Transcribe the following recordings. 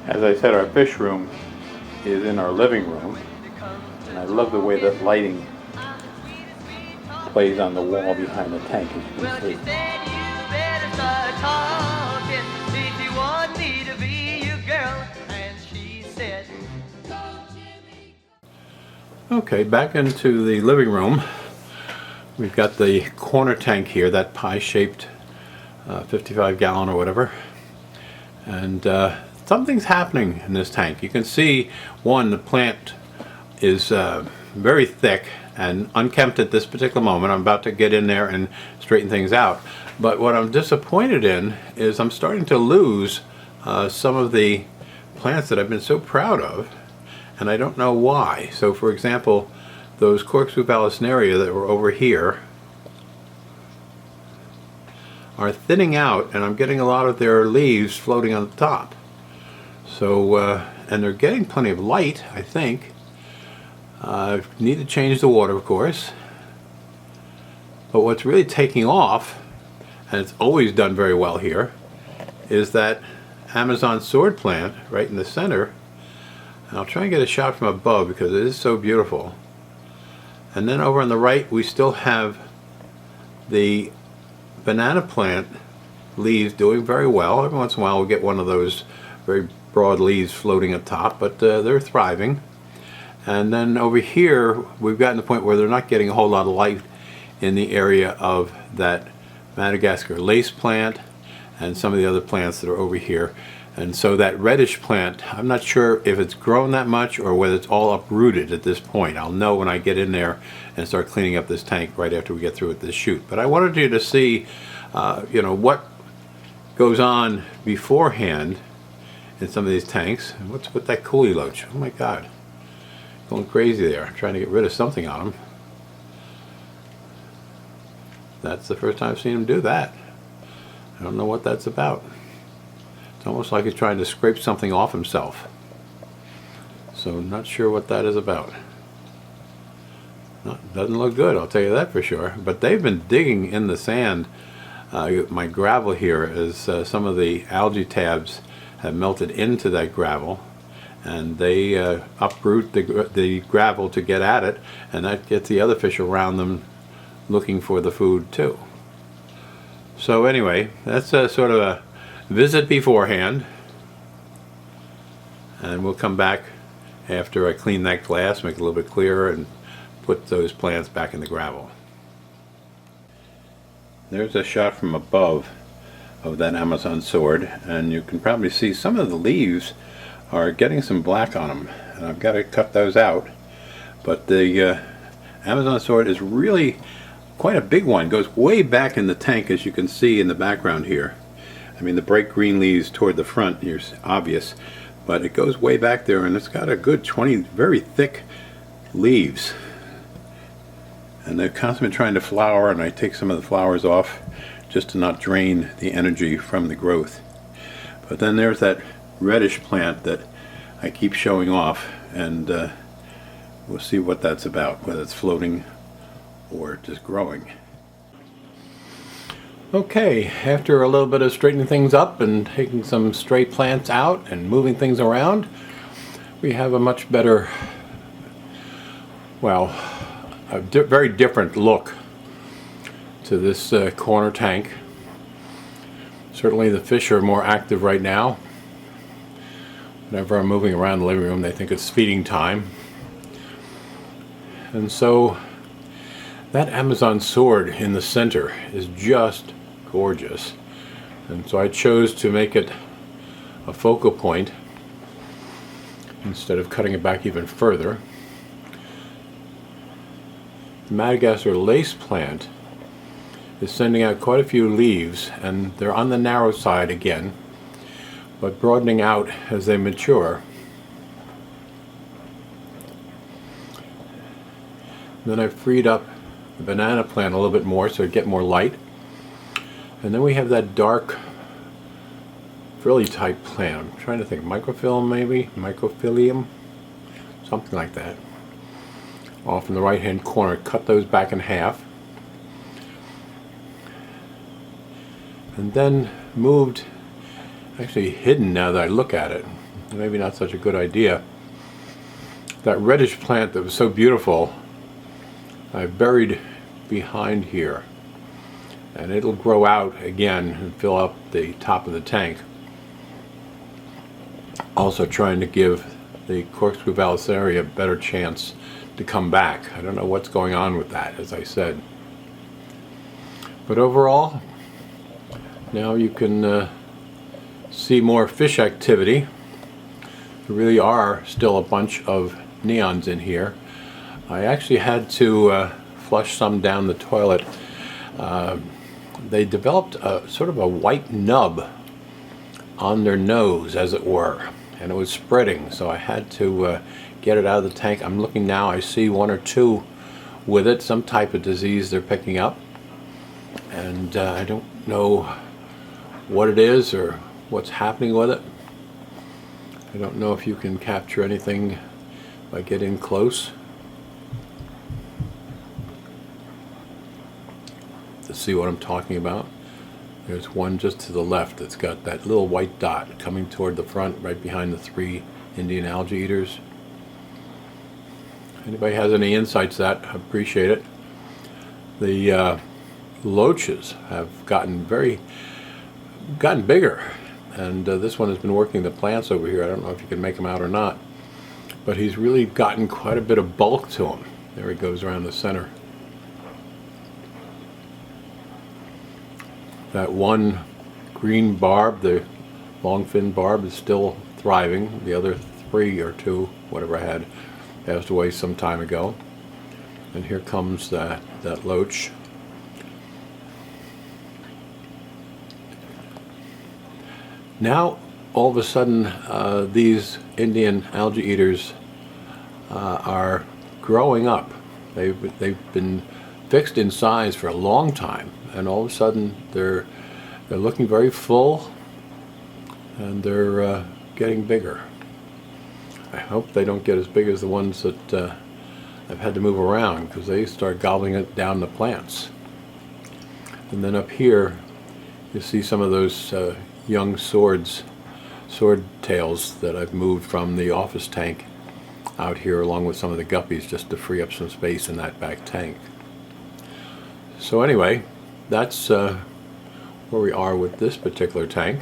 As I said, our fish room is in our living room, and I love the way that lighting plays on the wall behind the tank, as you can see. Okay, back into the living room. We've got the corner tank here, that pie-shaped 55-gallon or whatever, and something's happening in this tank. You can see, one, the plant is very thick and unkempt at this particular moment. I'm about to get in there and straighten things out. But what I'm disappointed in is I'm starting to lose some of the plants that I've been so proud of, and I don't know why. So for example, those corkscrew vallisneria that were over here are thinning out, and I'm getting a lot of their leaves floating on the top. So, and they're getting plenty of light, I think. Need to change the water, of course. But what's really taking off, and it's always done very well here, is that Amazon sword plant right in the center. And I'll try and get a shot from above because it is so beautiful. And then over on the right, we still have the banana plant leaves doing very well. Every once in a while, we'll get one of those very broad leaves floating up top, but they're thriving. And then over here, we've gotten to the point where they're not getting a whole lot of light in the area of that Madagascar lace plant and some of the other plants that are over here. And so that reddish plant, I'm not sure if it's grown that much or whether it's all uprooted at this point. I'll know when I get in there and start cleaning up this tank right after we get through with this shoot. But I wanted you to see, you know, what goes on beforehand in some of these tanks. And what's with that coolie loach? Oh my God, going crazy there, trying to get rid of something on him. That's the first time I've seen him do that. I don't know what that's about. It's almost like he's trying to scrape something off himself. So not sure what that is about. Doesn't look good, I'll tell you that for sure. But they've been digging in the sand. My gravel here is some of the algae tabs have melted into that gravel, and they uproot the gravel to get at it, and that gets the other fish around them looking for the food too. So anyway, that's a sort of a visit beforehand, and we'll come back after I clean that glass, make it a little bit clearer, and put those plants back in the gravel. There's a shot from above of that Amazon sword, and you can probably see some of the leaves are getting some black on them, and I've got to cut those out. But the Amazon sword is really quite a big one. It goes way back in the tank, as you can see in the background here. I mean, the bright green leaves toward the front here's obvious, but it goes way back there, and it's got a good 20 very thick leaves. And they're constantly trying to flower, and I take some of the flowers off just to not drain the energy from the growth. But then there's that reddish plant that I keep showing off, and we'll see what that's about, whether it's floating or just growing. Okay, after a little bit of straightening things up and taking some stray plants out and moving things around, we have a much better, well, a very different look to this corner tank. Certainly the fish are more active right now. Whenever I'm moving around the living room, they think it's feeding time. And so that Amazon sword in the center is just gorgeous. And so I chose to make it a focal point instead of cutting it back even further. The Madagascar lace plant is sending out quite a few leaves, and they're on the narrow side again, but broadening out as they mature. Then I've freed up the banana plant a little bit more so it get more light. And then we have that dark frilly type plant. I'm trying to think, microfilm maybe? Microphilium? Something like that. Off in the right hand corner, cut those back in half. And then moved, actually hidden now that I look at it. maybe not such a good idea. That reddish plant that was so beautiful, I buried behind here, and it'll grow out again and fill up the top of the tank. Also trying to give the corkscrew vallisseria a better chance to come back. I don't know what's going on with that, as I said. But overall, now you can see more fish activity. There really are still a bunch of neons in here. I actually had to flush some down the toilet. They developed sort of a white nub on their nose, as it were, and it was spreading, so I had to get it out of the tank. I'm looking now, I see one or two with it, some type of disease they're picking up, and I don't know what it is or what's happening with it. I don't know if you can capture anything by getting close to see what I'm talking about. There's one just to the left that's got that little white dot coming toward the front, right behind the 3 Indian algae eaters. Anybody has any insights to that, I appreciate it. The loaches have gotten bigger, and this one has been working the plants over here. I don't know if you can make them out or not, but he's really gotten quite a bit of bulk to him. There he goes around the center. That one green barb, the long fin barb, is still thriving. The other 3 or 2, whatever I had, passed away some time ago. And here comes that loach. Now, all of a sudden, these Indian algae eaters are growing up. They've been fixed in size for a long time, and all of a sudden they're looking very full, and they're getting bigger. I hope they don't get as big as the ones that I've had to move around, because they start gobbling it down the plants. And then up here you see some of those young sword tails that I've moved from the office tank out here, along with some of the guppies, just to free up some space in that back tank. So anyway, that's where we are with this particular tank.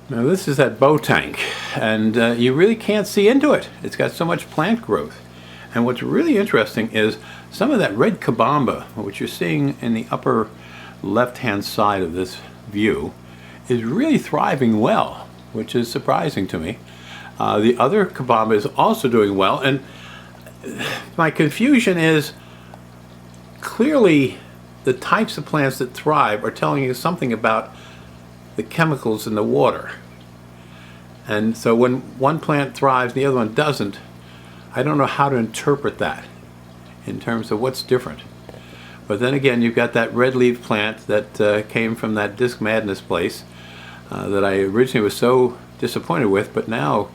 Now this is that bow tank, and you really can't see into it. It's got so much plant growth. And what's really interesting is some of that red kabamba, which you're seeing in the upper left-hand side of this view, is really thriving well, which is surprising to me. The other kabamba is also doing well, and my confusion is clearly the types of plants that thrive are telling you something about the chemicals in the water. And so when one plant thrives and the other one doesn't, I don't know how to interpret that in terms of what's different. But then again, you've got that red leaf plant that came from that Disc Madness place that I originally was so disappointed with, but now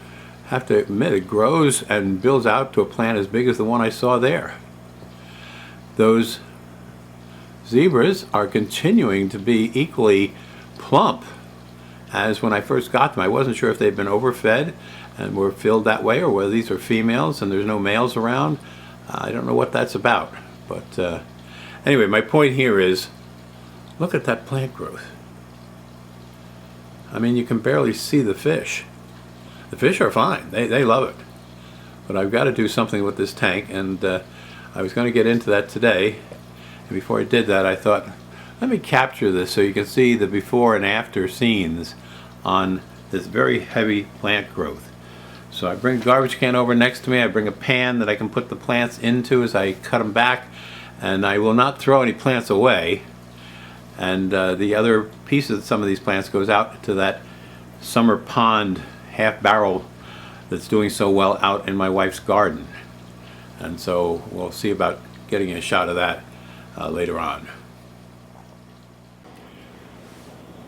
have to admit it grows and builds out to a plant as big as the one I saw there. Those zebras are continuing to be equally plump as when I first got them. I wasn't sure if they'd been overfed and were filled that way, or whether these are females and there's no males around. I don't know what that's about. But anyway, my point here is, look at that plant growth. I mean, you can barely see the fish. The fish are fine. They love it. But I've got to do something with this tank, and I was going to get into that today. And before I did that, I thought, let me capture this so you can see the before and after scenes on this very heavy plant growth. So I bring a garbage can over next to me. I bring a pan that I can put the plants into as I cut them back, and I will not throw any plants away. And the other piece of some of these plants goes out to that summer pond half barrel that's doing so well out in my wife's garden. And so we'll see about getting a shot of that later on.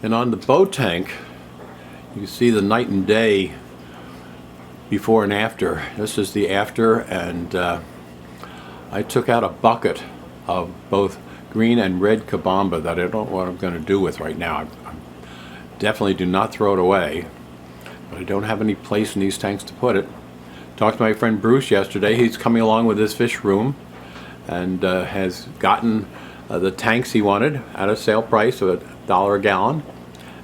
And on the bow tank, you can see the night and day before and after. This is the after, and I took out a bucket of both green and red kabamba that I don't know what I'm going to do with right now. I'm definitely do not throw it away, but I don't have any place in these tanks to put it. Talked to my friend Bruce yesterday. He's coming along with his fish room and has gotten the tanks he wanted at a sale price of $1 a gallon,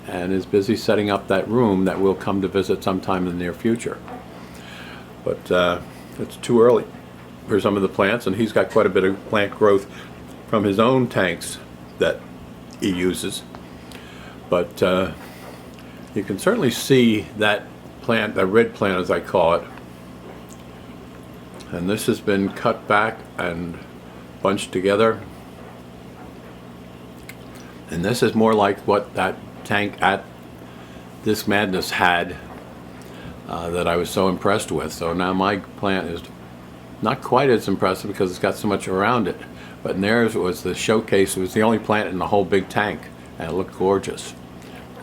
and is busy setting up that room that we'll come to visit sometime in the near future. But it's too early for some of the plants, and he's got quite a bit of plant growth from his own tanks that he uses. But you can certainly see that plant, that red plant as I call it, and this has been cut back and bunched together, and this is more like what that tank at This Madness had that I was so impressed with. So now my plant is not quite as impressive because it's got so much around it, but in theirs was the showcase. It was the only plant in the whole big tank, and it looked gorgeous.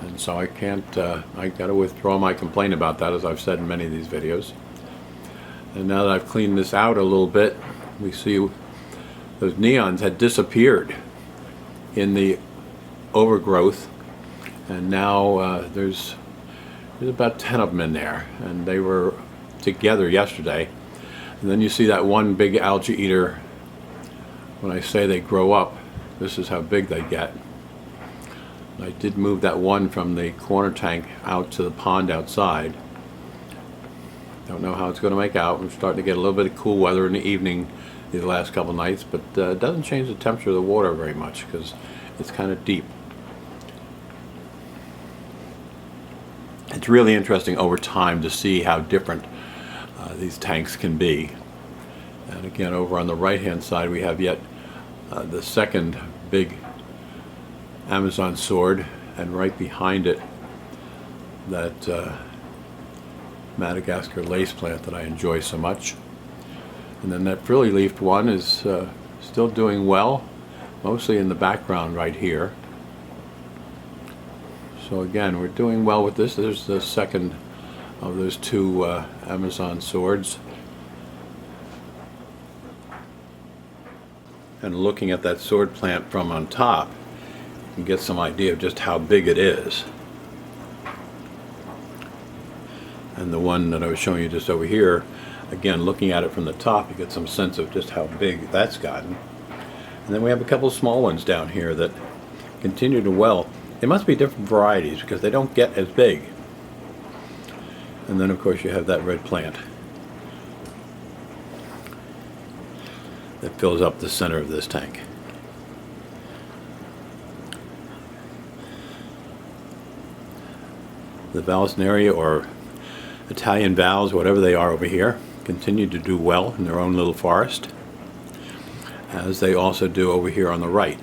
And so I got to withdraw my complaint about that, as I've said in many of these videos. And now that I've cleaned this out a little bit, we see those neons had disappeared in the overgrowth, and now there's about 10 of them in there, and they were together yesterday. And then you see that one big algae eater. When I say they grow up, this is how big they get. I did move that one from the corner tank out to the pond outside. Don't know how it's going to make out. We're starting to get a little bit of cool weather in the evening these last couple nights, but it doesn't change the temperature of the water very much because it's kind of deep. It's really interesting over time to see how different these tanks can be. And again, over on the right hand side we have yet the second big Amazon sword, and right behind it that Madagascar lace plant that I enjoy so much. And then that frilly leafed one is still doing well, mostly in the background right here. So again, we're doing well with this. There's the second of those two Amazon swords. And looking at that sword plant from on top, you can get some idea of just how big it is. And the one that I was showing you just over here, again, looking at it from the top, you get some sense of just how big that's gotten. And then we have a couple of small ones down here that continue to well. They must be different varieties because they don't get as big. And then of course you have that red plant that fills up the center of this tank. The Vallisneria, or Italian vals, whatever they are over here, continue to do well in their own little forest, as they also do over here on the right,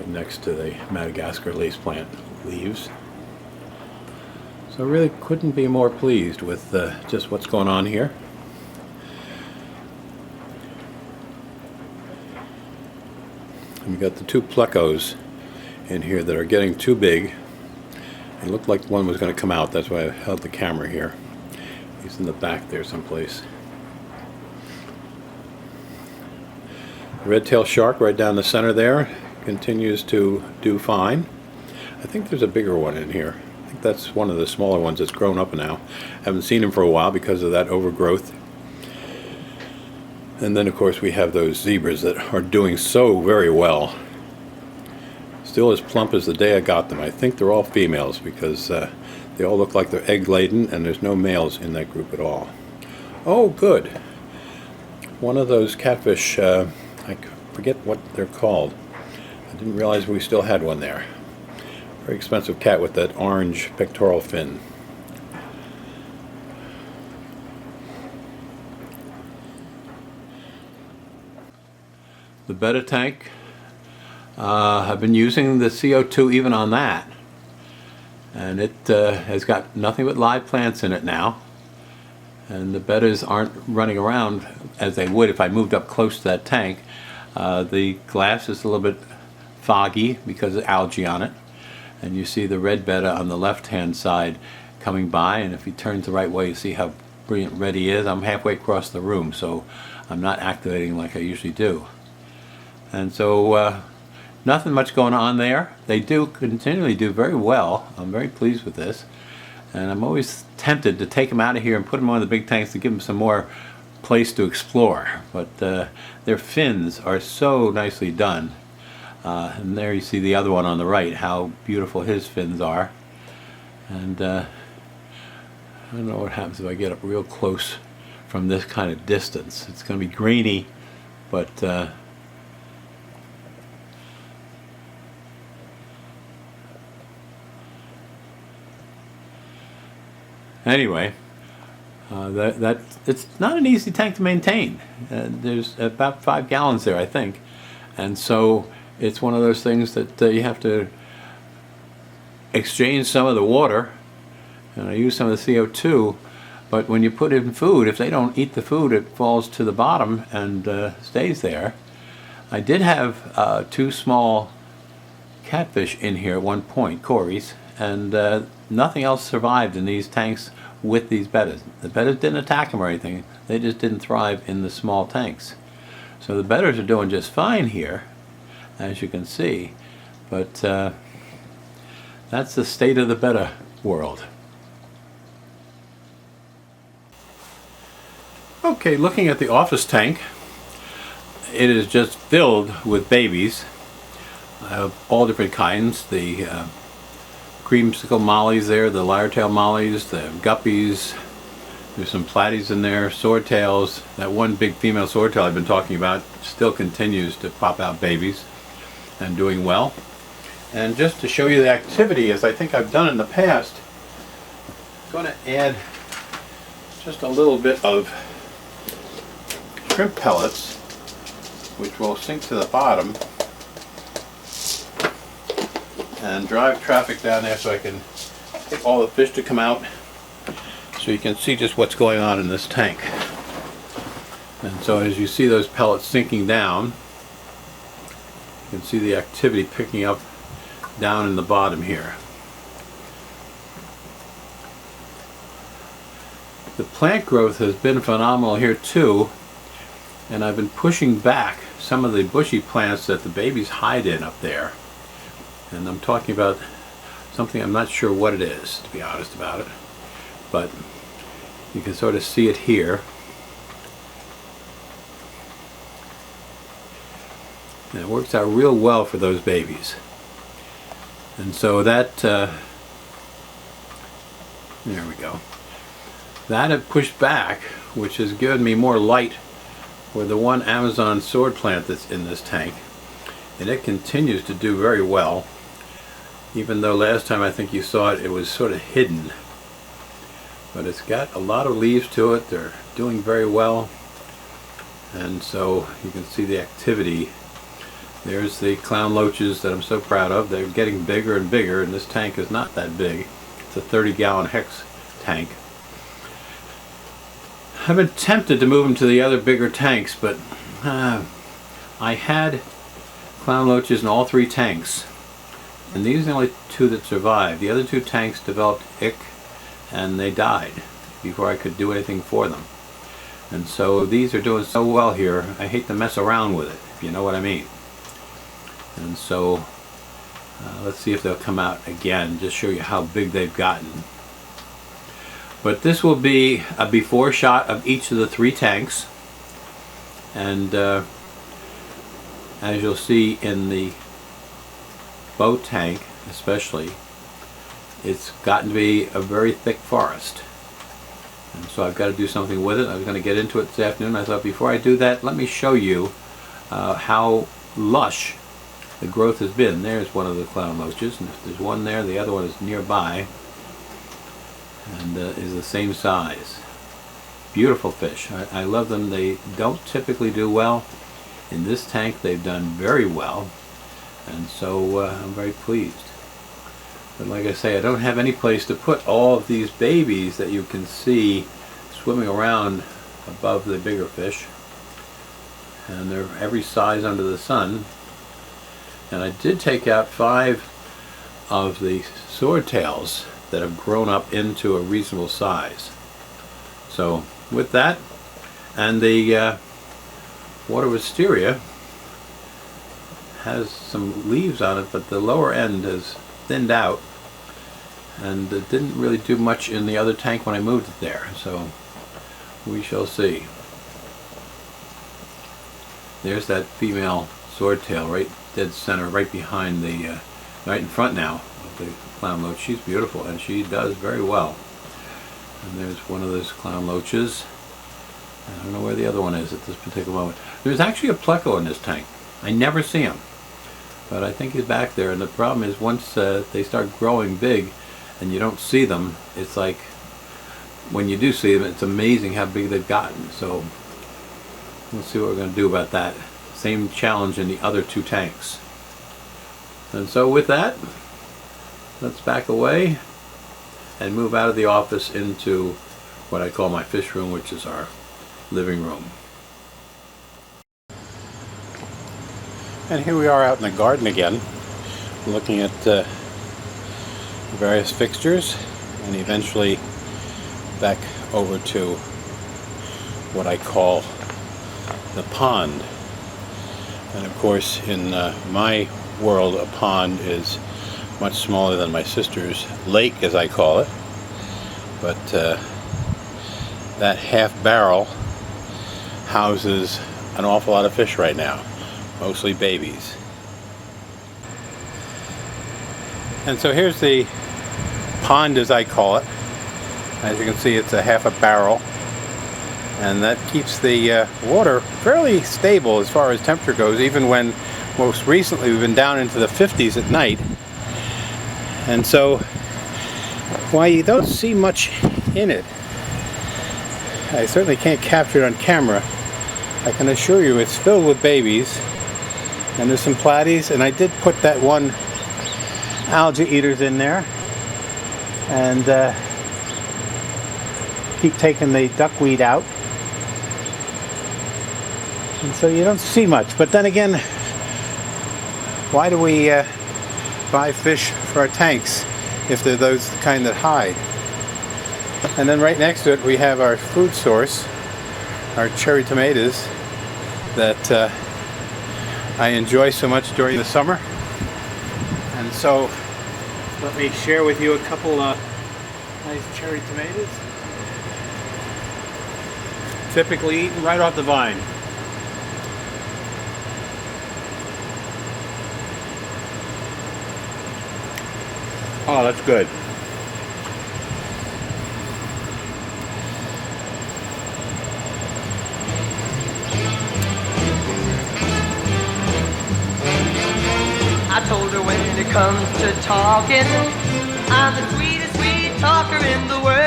next to the Madagascar lace plant leaves. So I really couldn't be more pleased with just what's going on here. And we've got the two plecos in here that are getting too big. It looked like one was going to come out, that's why I held the camera here. He's in the back there someplace. The red-tailed shark right down the center there continues to do fine. I think there's a bigger one in here. I think that's one of the smaller ones that's grown up now. Haven't seen him for a while because of that overgrowth. And then of course we have those zebras that are doing so very well. Still as plump as the day I got them. I think they're all females because they all look like they're egg laden, and there's no males in that group at all. Oh good. One of those catfish, I forget what they're called. I didn't realize we still had one there. Very expensive cat with that orange pectoral fin. The betta tank, I've been using the CO2 even on that, and it has got nothing but live plants in it now, and the bettas aren't running around as they would if I moved up close to that tank. The glass is a little bit foggy because of algae on it, and you see the red betta on the left hand side coming by, and if he turns the right way you see how brilliant red he is. I'm halfway across the room, so I'm not activating like I usually do. And so nothing much going on there. They do continually do very well. I'm very pleased with this. And I'm always tempted to take them out of here and put them on the big tanks to give them some more place to explore. But their fins are so nicely done. And there you see the other one on the right, how beautiful his fins are. And I don't know what happens if I get up real close from this kind of distance. It's going to be grainy, but anyway, it's not an easy tank to maintain. There's about 5 gallons there, I think, and so it's one of those things that you have to exchange some of the water, and I use some of the CO2. But when you put in food, if they don't eat the food, it falls to the bottom and stays there. I did have 2 small catfish in here at one point, Corys, and nothing else survived in these tanks with these bettas. The bettas didn't attack them or anything. They just didn't thrive in the small tanks. So the bettas are doing just fine here, as you can see. But that's the state of the betta world. Okay, looking at the office tank, it is just filled with babies of all different kinds. The creamsicle mollies there, the lyre-tail mollies, the guppies, there's some platies in there, swordtails. That one big female swordtail I've been talking about still continues to pop out babies and doing well. And just to show you the activity, as I think I've done in the past, I'm going to add just a little bit of shrimp pellets, which will sink to the bottom and drive traffic down there so I can get all the fish to come out, so you can see just what's going on in this tank. And so as you see those pellets sinking down, you can see the activity picking up down in the bottom here. The plant growth has been phenomenal here too, and I've been pushing back some of the bushy plants that the babies hide in up there. And I'm talking about something I'm not sure what it is, to be honest about it, but you can sort of see it here. And it works out real well for those babies. And so that, there we go. That had pushed back, which has given me more light for the one Amazon sword plant that's in this tank. And it continues to do very well. Even though last time I think you saw it, it was sort of hidden. But it's got a lot of leaves to it. They're doing very well. And so you can see the activity. There's the clown loaches that I'm so proud of. They're getting bigger and bigger, and this tank is not that big. It's a 30-gallon hex tank. I've been tempted to move them to the other bigger tanks, but I had clown loaches in all 3 tanks, and these are the only 2 that survived. The other 2 tanks developed ick, and they died before I could do anything for them. And so these are doing so well here, I hate to mess around with it, if you know what I mean. And so let's see if they'll come out again, just show you how big they've gotten. But this will be a before shot of each of the 3 tanks, and as you'll see in the boat tank especially, it's gotten to be a very thick forest, and so I've got to do something with it. I was going to get into it this afternoon. I thought before I do that, let me show you how lush the growth has been. There's one of the clown loaches, and if there's one there, the other one is nearby and is the same size. Beautiful fish. I love them. They don't typically do well. In this tank they've done very well, and so I'm very pleased. But like I say, I don't have any place to put all of these babies that you can see swimming around above the bigger fish, and they're every size under the sun. And I did take out 5 of the swordtails that have grown up into a reasonable size. So with that and the water wisteria, has some leaves on it, but the lower end has thinned out, and it didn't really do much in the other tank when I moved it there, so we shall see. There's that female swordtail right dead center, right behind the, right in front now of the clown loach. She's beautiful, and she does very well. And there's one of those clown loaches. I don't know where the other one is at this particular moment. There's actually a pleco in this tank. I never see him, but I think he's back there. And the problem is, once they start growing big and you don't see them, it's like when you do see them, it's amazing how big they've gotten. So we'll see what we're going to do about that. Same challenge in the other two tanks. And so with that, let's back away and move out of the office into what I call my fish room, which is our living room. And here we are out in the garden again, looking at various fixtures, and eventually back over to what I call the pond. And of course, in my world, a pond is much smaller than my sister's lake, as I call it. But that half barrel houses an awful lot of fish right now, mostly babies. And so here's the pond, as I call it. As you can see, it's a half a barrel, and that keeps the water fairly stable as far as temperature goes, even when most recently we've been down into the 50s at night. And so while you don't see much in it, I certainly can't capture it on camera, I can assure you it's filled with babies, and there's some platies, and I did put that one algae eaters in there, and keep taking the duckweed out. And so you don't see much. But then again, why do we buy fish for our tanks if they're those kind that hide? And then right next to it we have our food source, our cherry tomatoes that I enjoy so much during the summer. And so let me share with you a couple nice cherry tomatoes, typically eaten right off the vine. Oh, that's good. I told her when it comes to talking, I'm the sweetest sweet talker in the world.